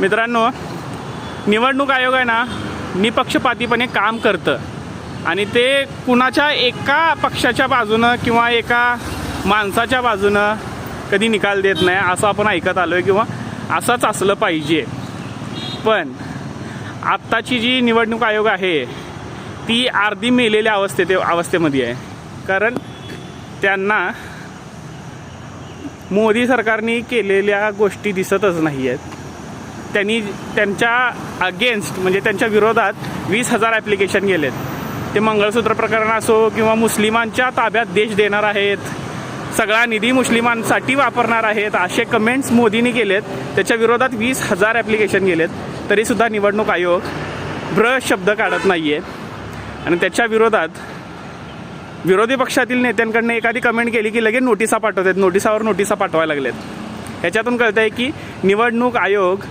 मित्रांनो, निवडणूक आयोग आहे ना निपक्षपातीपणे काम करतं आणि ते कुणाच्या एका पक्षाच्या बाजूनं किंवा एका माणसाच्या बाजूनं कधी निकाल देत नाही असं आपण ऐकत आलो आहे किंवा असंच असलं पाहिजे. पण आत्ताची जी निवडणूक आयोग आहे ती अर्धी मेलेल्या अवस्थेमध्ये आहे. कारण त्यांना मोदी सरकारने केलेल्या गोष्टी दिसतच नाही आहेत. त्यांनी त्यांच्या अगेन्स्ट म्हणजे त्यांच्या विरोधात 20,000 ॲप्लिकेशन गेलेत. ते मंगळसूत्र प्रकरण असो किंवा मुस्लिमांच्या ताब्यात देश देणार आहेत, सगळा निधी मुस्लिमांसाठी वापरणार आहेत असे कमेंट्स मोदींनी केलेत. त्याच्या विरोधात 20,000 ॲप्लिकेशन गेलेत. तरीसुद्धा निवडणूक आयोग ब्र शब्द काढत नाही आहे. आणि त्याच्या विरोधात विरोधी पक्षातील नेत्यांकडनं एखादी कमेंट केली की लगेच नोटिसा पाठवतात, नोटिसावर नोटिसा पाठवायला लागलेत. ह्याच्यातून कळतं आहे की निवडणूक आयोग